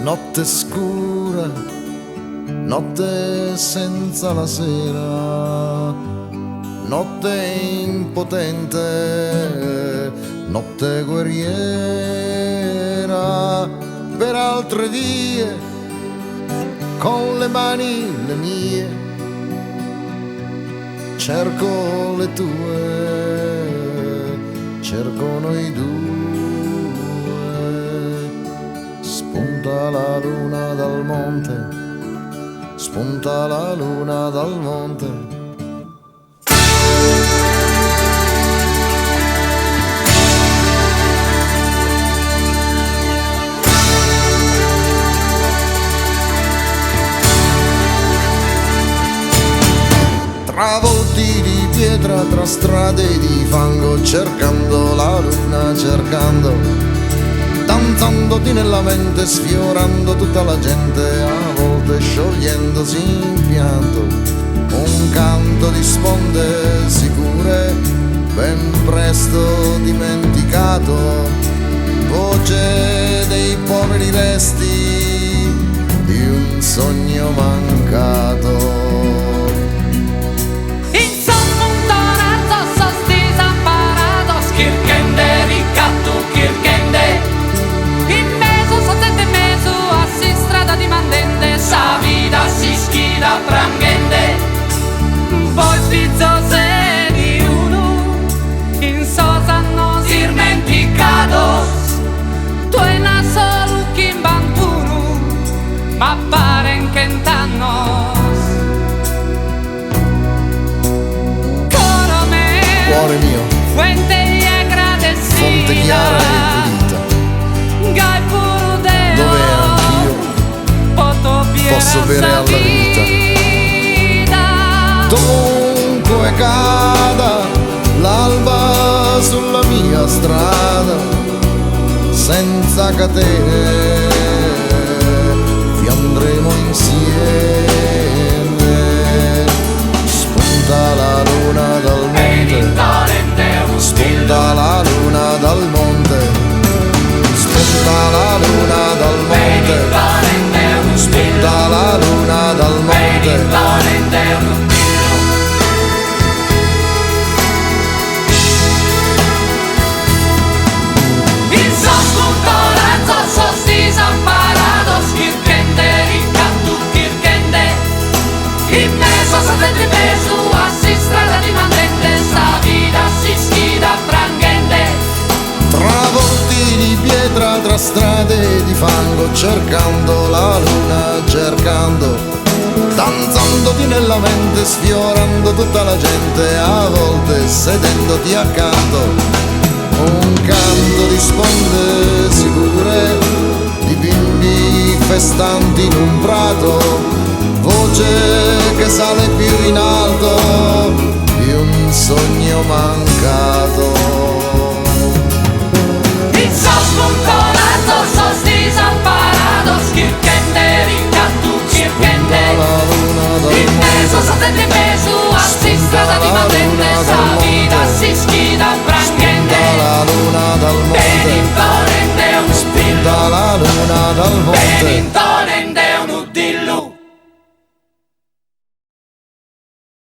Notte scura, notte senza la sera, notte impotente, notte guerriera, per altre vie, con le mani le mie, cerco le tue, cerco noi due. Spunta la luna dal monte, spunta la luna dal monte. Tra volti di pietra, tra strade di fango, cercando la luna, cercando, danzandoti nella mente, sfiorando tutta la gente, a volte sciogliendosi in pianto, un canto di sponde sicure, ben presto dimenticato, voce dei poveri resti di un sogno mancato. Sa vida si schida prangende, poi spizose di uno, in sosa nos dimenticados, tu en la sol kimbantunu, ma paren que entanos. Coro me, Cuore mio, fuente y agradecida, fonte chiara e pulita, gai puro Deo, dove anch'io posso bere alla vita. Dovunque cada l'alba sulla mia strada, senza catene vi andremo insieme. Spunta la luna dal monte, spunta la luna dal monte, spunta la luna dal monte, spunta la luna dal monte. Il son spuntolenza sos disamparados, kirkende ricattu kirkende, in meso satente pesu assi strada di mandente, sa vida si schida prangende. Tra volti di pietra, tra strade di fango, cercando la luna, cercando, danzandoti nella mente, sfiorando tutta la gente, a volte sedendoti accanto, un canto di sponde sicure, di bimbi festanti in un prato, voce che sale più in alto.